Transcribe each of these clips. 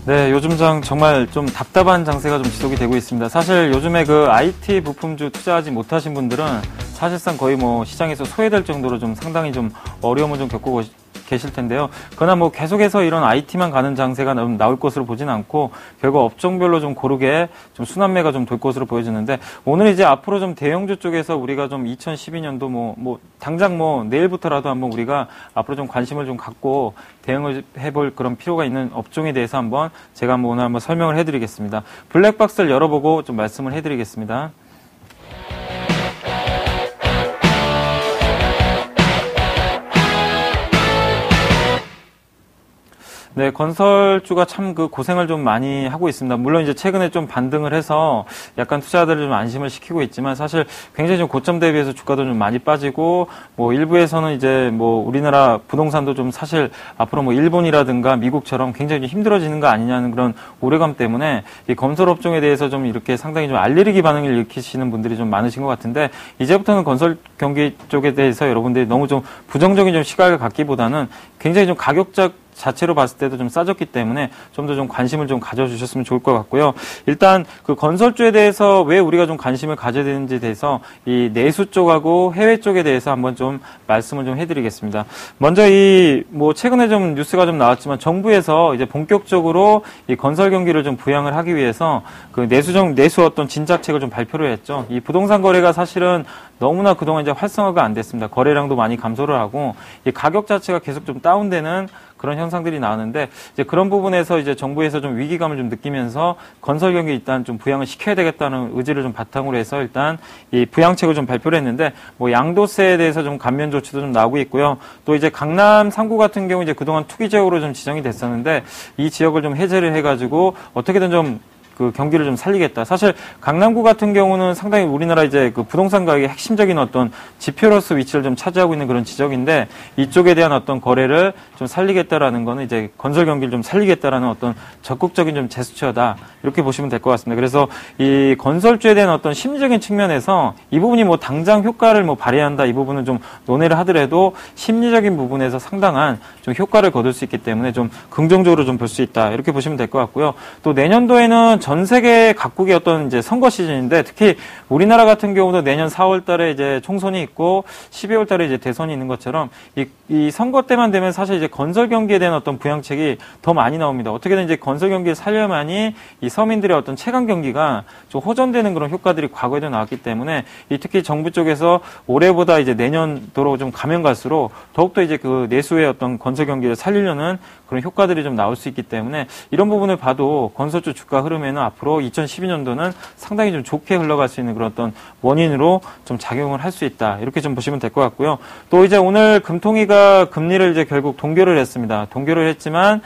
네, 요즘 정말 좀 답답한 장세가 좀 지속이 되고 있습니다. 사실 요즘에 그 IT 부품주 투자하지 못하신 분들은 사실상 거의 뭐 시장에서 소외될 정도로 좀 상당히 좀 어려움을 좀 겪고 계실 텐데요. 그러나 뭐 계속해서 이런 IT만 가는 장세가 나올 것으로 보진 않고 결국 업종별로 좀 고르게 좀 순환매가 좀 돌 것으로 보여지는데, 오늘 이제 앞으로 좀 대형주 쪽에서 우리가 좀 2012년도 당장 내일부터라도 한번 우리가 앞으로 좀 관심을 좀 갖고 대응을 해볼 그런 필요가 있는 업종에 대해서 제가 오늘 한번 설명을 해드리겠습니다. 블랙박스를 열어보고 좀 말씀을 해드리겠습니다. 네, 건설주가 참 고생을 좀 많이 하고 있습니다. 물론 이제 최근에 좀 반등을 해서 약간 투자자들을 좀 안심을 시키고 있지만, 사실 굉장히 좀 고점 대비해서 주가도 좀 많이 빠지고, 일부에서는 이제 우리나라 부동산도 좀 사실 앞으로 일본이라든가 미국처럼 굉장히 좀 힘들어지는 거 아니냐는 그런 우려감 때문에 이 건설 업종에 대해서 좀 이렇게 상당히 좀 알레르기 반응을 일으키시는 분들이 좀 많으신 것 같은데, 이제부터는 건설 경기 쪽에 대해서 여러분들이 너무 좀 부정적인 좀 시각을 갖기보다는 굉장히 좀 가격적 자체로 봤을 때도 좀 싸졌기 때문에 좀 더 좀 관심을 좀 가져주셨으면 좋을 것 같고요. 일단 그 건설주에 대해서 왜 우리가 좀 관심을 가져야 되는지에 대해서 이 내수 쪽하고 해외 쪽에 대해서 한번 좀 말씀을 좀 해드리겠습니다. 먼저 최근에 좀 뉴스가 좀 나왔지만, 정부에서 이제 본격적으로 이 건설 경기를 좀 부양을 하기 위해서 그 내수 어떤 진작책을 좀 발표를 했죠. 이 부동산 거래가 사실은 너무나 그동안 이제 활성화가 안 됐습니다. 거래량도 많이 감소를 하고 이 가격 자체가 계속 좀 다운되는 그런 현상들이 나오는데, 이제 그런 부분에서 이제 정부에서 좀 위기감을 좀 느끼면서 건설 경기 일단 좀 부양을 시켜야 되겠다는 의지를 좀 바탕으로 해서 일단 이 부양책을 좀 발표를 했는데, 양도세에 대해서 좀 감면 조치도 좀 나오고 있고요. 또 이제 강남 3구 같은 경우 이제 그동안 투기 지역으로 좀 지정이 됐었는데, 이 지역을 좀 해제를 해가지고 어떻게든 좀 그 경기를 좀 살리겠다. 사실 강남구 같은 경우는 상당히 우리나라 이제 그 부동산 가격의 핵심적인 어떤 지표로서 위치를 좀 차지하고 있는 그런 지역인데, 이쪽에 대한 어떤 거래를 좀 살리겠다라는 거는 이제 건설 경기를 좀 살리겠다라는 어떤 적극적인 좀 제스처다, 이렇게 보시면 될 것 같습니다. 그래서 이 건설주에 대한 어떤 심리적인 측면에서 이 부분이 당장 효과를 발휘한다, 이 부분은 좀 논의를 하더라도 심리적인 부분에서 상당한 좀 효과를 거둘 수 있기 때문에 좀 긍정적으로 좀 볼 수 있다, 이렇게 보시면 될 것 같고요. 또 내년도에는 전 세계 각국의 어떤 이제 선거 시즌인데, 특히 우리나라 같은 경우도 내년 4월 달에 이제 총선이 있고 12월 달에 이제 대선이 있는 것처럼 이 선거 때만 되면 사실 이제 건설 경기에 대한 어떤 부양책이 더 많이 나옵니다. 어떻게든 이제 건설 경기를 살려야만이 이 서민들의 어떤 체감 경기가 좀 호전되는 그런 효과들이 과거에도 나왔기 때문에, 특히 정부 쪽에서 올해보다 이제 내년도로 좀 가면 갈수록 더욱더 이제 그 내수의 어떤 건설 경기를 살리려는 그런 효과들이 좀 나올 수 있기 때문에, 이런 부분을 봐도 건설주 주가 흐름에는 앞으로 2012년도는 상당히 좀 좋게 흘러갈 수 있는 그런 어떤 원인으로 좀 작용을 할 수 있다, 이렇게 좀 보시면 될 것 같고요. 또 이제 오늘 금통위가 금리를 이제 결국 동결을 했습니다. 동결을 했지만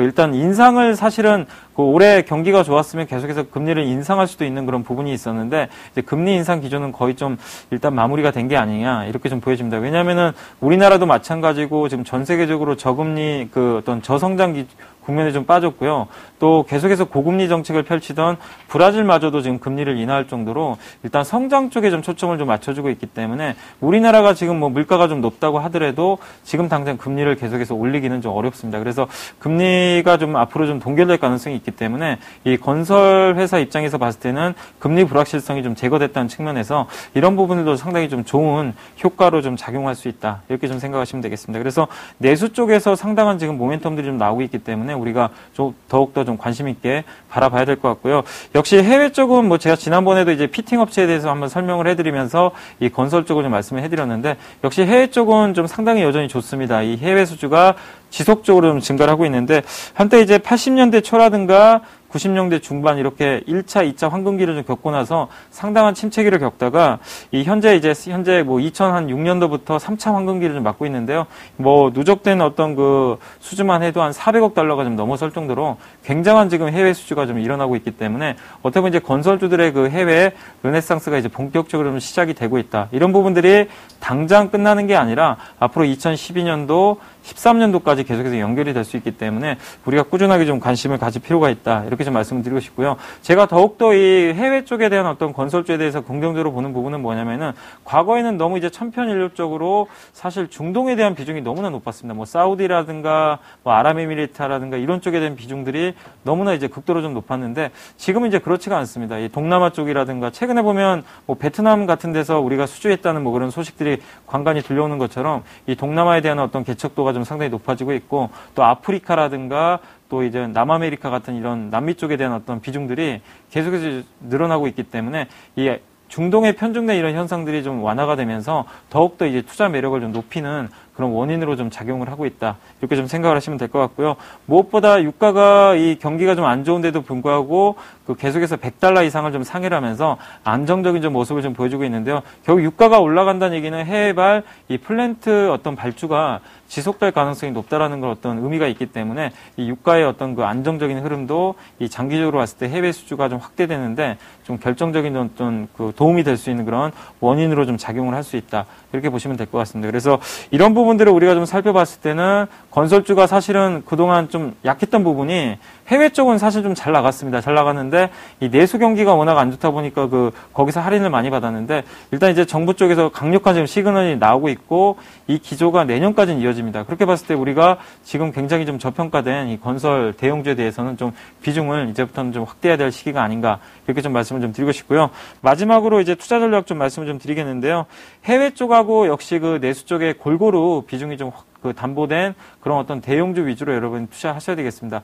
일단 인상을 사실은 올해 경기가 좋았으면 계속해서 금리를 인상할 수도 있는 그런 부분이 있었는데, 이제 금리 인상 기조는 거의 좀 일단 마무리가 된 게 아니냐, 이렇게 좀 보여집니다. 왜냐하면은 우리나라도 마찬가지고 지금 전 세계적으로 저금리 어떤 저성장 국면에 좀 빠졌고요. 또 계속해서 고금리 정책을 펼치던 브라질마저도 지금 금리를 인하할 정도로 일단 성장 쪽에 좀 초점을 좀 맞춰주고 있기 때문에, 우리나라가 지금 물가가 좀 높다고 하더라도 지금 당장 금리를 계속해서 올리기는 좀 어렵습니다. 그래서 금리가 좀 앞으로 좀 동결될 가능성이 있기 때문에, 이 건설 회사 입장에서 봤을 때는 금리 불확실성이 좀 제거됐다는 측면에서 이런 부분들도 상당히 좀 좋은 효과로 좀 작용할 수 있다, 이렇게 좀 생각하시면 되겠습니다. 그래서 내수 쪽에서 상당한 지금 모멘텀들이 좀 나오고 있기 때문에 우리가 좀 더욱더 좀 관심 있게 바라봐야 될 것 같고요. 역시 해외 쪽은 제가 지난번에도 이제 피팅 업체에 대해서 한번 설명을 해드리면서 이 건설 쪽을 좀 말씀을 해드렸는데, 역시 해외 쪽은 좀 상당히 여전히 좋습니다. 이 해외 수주가 지속적으로 좀 증가를 하고 있는데, 한때 이제 80년대 초라든가 90년대 중반 이렇게 1차, 2차 황금기를 좀 겪고 나서 상당한 침체기를 겪다가 현재 2006년도부터 3차 황금기를 좀 맞고 있는데요. 누적된 어떤 그 수주만 해도 한 400억 달러가 좀 넘어설 정도로 굉장한 지금 해외 수주가 좀 일어나고 있기 때문에, 어떻게 보면 이제 건설주들의 그 해외 르네상스가 이제 본격적으로 좀 시작이 되고 있다. 이런 부분들이 당장 끝나는 게 아니라 앞으로 2012년도, 13년도까지 계속해서 연결이 될 수 있기 때문에 우리가 꾸준하게 좀 관심을 가질 필요가 있다, 이렇게 이렇게 좀 말씀을 드리고 싶고요. 제가 더욱더 이 해외 쪽에 대한 어떤 건설주에 대해서 긍정적으로 보는 부분은 뭐냐면은 과거에는 너무 이제 천편일률적으로 사실 중동에 대한 비중이 너무나 높았습니다. 뭐 사우디라든가 뭐 아랍에미리트라든가 이런 쪽에 대한 비중들이 너무나 이제 극도로 좀 높았는데 지금은 이제 그렇지가 않습니다. 이 동남아 쪽이라든가 최근에 보면 뭐 베트남 같은 데서 우리가 수주했다는 뭐 그런 소식들이 간간히 들려오는 것처럼 이 동남아에 대한 어떤 개척도가 좀 상당히 높아지고 있고 또 아프리카라든가 또 이제 남아메리카 같은 이런 남미 쪽에 대한 어떤 비중들이 계속해서 늘어나고 있기 때문에 이 중동에 편중된 이런 현상들이 좀 완화가 되면서 더욱더 이제 투자 매력을 좀 높이는 그런 원인으로 좀 작용을 하고 있다. 이렇게 좀 생각을 하시면 될 것 같고요. 무엇보다 유가가 이 경기가 좀 안 좋은데도 불구하고 그 계속해서 $100 이상을 좀 상회를 하면서 안정적인 좀 모습을 좀 보여주고 있는데요. 결국 유가가 올라간다는 얘기는 해외발 이 플랜트 어떤 발주가 지속될 가능성이 높다라는 걸 어떤 의미가 있기 때문에 이 유가의 어떤 그 안정적인 흐름도 이 장기적으로 봤을 때 해외 수주가 좀 확대되는데 좀 결정적인 어떤 그 도움이 될 수 있는 그런 원인으로 좀 작용을 할 수 있다. 이렇게 보시면 될 것 같습니다. 그래서 이런 부분들을 우리가 좀 살펴봤을 때는 건설주가 사실은 그동안 좀 약했던 부분이 해외 쪽은 사실 좀 잘 나갔습니다. 잘 나갔는데 이 내수 경기가 워낙 안 좋다 보니까 거기서 할인을 많이 받았는데 일단 이제 정부 쪽에서 강력한 지금 시그널이 나오고 있고 이 기조가 내년까지는 이어집니다. 그렇게 봤을 때 우리가 지금 굉장히 좀 저평가된 이 건설 대형주에 대해서는 좀 비중을 이제부터는 좀 확대해야 될 시기가 아닌가 이렇게 좀 말씀을 좀 드리고 싶고요. 마지막으로 이제 투자 전략 좀 말씀을 좀 드리겠는데요. 해외 쪽하고 역시 그 내수 쪽에 골고루 비중이 좀 담보된 그런 어떤 대형주 위주로 여러분 투자하셔야 되겠습니다.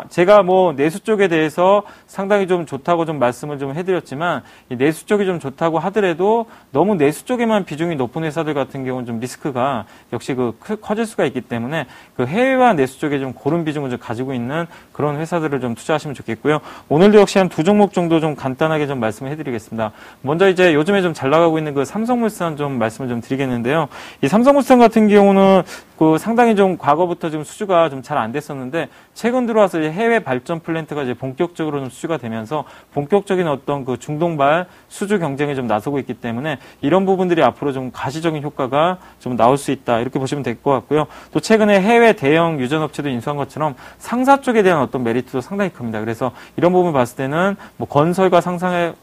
제가 뭐 내수 쪽에 대해서 상당히 좀 좋다고 좀 말씀을 좀 해드렸지만 이 내수 쪽이 좀 좋다고 하더라도 너무 내수 쪽에만 비중이 높은 회사들 같은 경우는 좀 리스크가 역시 커질 수가 있기 때문에 그 해외와 내수 쪽에 좀 고른 비중을 좀 가지고 있는 그런 회사들을 좀 투자하시면 좋겠고요. 오늘도 역시 한 두 종목 정도 좀 간단하게 좀 말씀을 해드리겠습니다. 먼저 이제 요즘에 좀 잘 나가고 있는 그 삼성물산 좀 말씀을 좀 드리겠는데요. 이 삼성물산 같은 경우는 상당히 좀 과거부터 좀 수주가 좀 잘 안 됐었는데 최근 들어와서 이제 해외 발전 플랜트가 이제 본격적으로 좀 수주가 되면서 본격적인 어떤 그 중동발 수주 경쟁에 좀 나서고 있기 때문에 이런 부분들이 앞으로 좀 가시적인 효과가 좀 나올 수 있다 이렇게 보시면 될 것 같고요. 또 최근에 해외 대형 유전업체도 인수한 것처럼 상사 쪽에 대한 어떤 메리트도 상당히 큽니다. 그래서 이런 부분 봤을 때는 뭐 건설과 상사의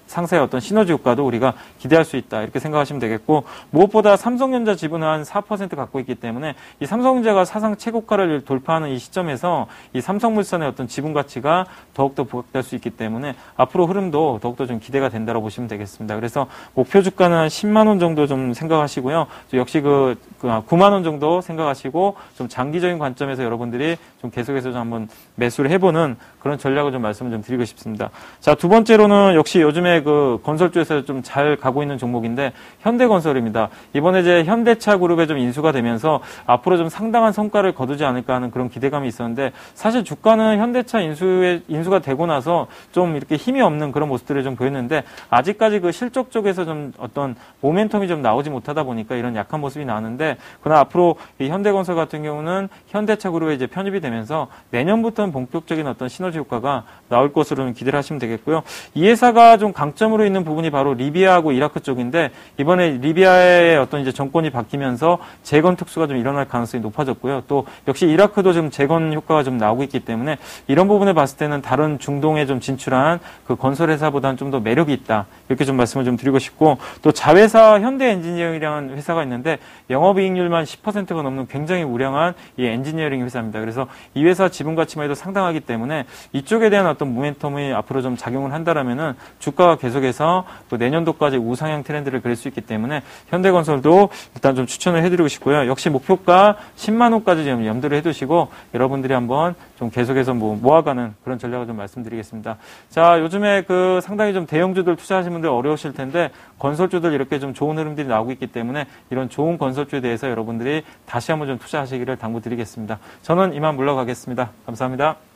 어떤 시너지 효과도 우리가 기대할 수 있다 이렇게 생각하시면 되겠고 무엇보다 삼성전자 지분은 한 4% 갖고 있기 때문에 이 삼성전자가 사상 최고가를 돌파하는 이 시점에서 이 삼성물산의 어떤 지분 가치가 더욱더 부각될 수 있기 때문에 앞으로 흐름도 더욱더 좀 기대가 된다고 보시면 되겠습니다. 그래서 목표 주가는 한 10만 원 정도 좀 생각하시고요. 역시 9만 원 정도 생각하시고 좀 장기적인 관점에서 여러분들이 좀 계속해서 좀 한번 매수를 해보는 그런 전략을 좀 말씀을 좀 드리고 싶습니다. 자, 두 번째로는 역시 요즘에 그 건설주에서 좀 잘 가고 있는 종목인데 현대건설입니다. 이번에 이제 현대차 그룹에 좀 인수가 되면서 앞으로 좀 상당한 성과를 거두지 않을까 하는 그런 기대감이 있었는데 사실 주가는 현대차 인수가 되고 나서 좀 이렇게 힘이 없는 그런 모습들을 좀 보였는데 아직까지 그 실적 쪽에서 좀 어떤 모멘텀이 좀 나오지 못하다 보니까 이런 약한 모습이 나왔는데 그러나 앞으로 이 현대건설 같은 경우는 현대차 그룹에 이제 편입이 되면서 내년부터는 본격적인 어떤 시너지 효과가 나올 것으로는 기대를 하시면 되겠고요. 이 회사가 좀 강점으로 있는 부분이 바로 리비아하고 이라크 쪽인데 이번에 리비아의 어떤 이제 정권이 바뀌면서 재건 특수가 좀 일어날 가능성이 높아졌고요. 또 역시 이라크도 좀 재건 효과가 좀 나오고 있기 때문에 이런 부분을 봤을 때는 다른 중동에 좀 진출한 그 건설 회사보다는 좀 더 매력이 있다. 이렇게 좀 말씀을 좀 드리고 싶고 또 자회사 현대엔지니어링이라는 회사가 있는데 영업이익률만 10%가 넘는 굉장히 우량한 이 엔지니어링 회사입니다. 그래서 이 회사 지분 가치만 해도 상당하기 때문에 이쪽에 대한 어떤 모멘텀이 앞으로 좀 작용을 한다라면은 주가가 계속해서 내년도까지 우상향 트렌드를 그릴 수 있기 때문에 현대건설도 일단 좀 추천을 해드리고 싶고요. 역시 목표가 10만 원까지 좀 염두를 해두시고 여러분들이 한번 좀 계속해서 모아가는 그런 전략을 좀 말씀드리겠습니다. 자, 요즘에 상당히 좀 대형주들 투자하시는 분들 어려우실 텐데 건설주들 이렇게 좀 좋은 흐름들이 나오고 있기 때문에 이런 좋은 건설주에 대해서 여러분들이 다시 한번 좀 투자하시기를 당부드리겠습니다. 저는 이만 물러가겠습니다. 감사합니다.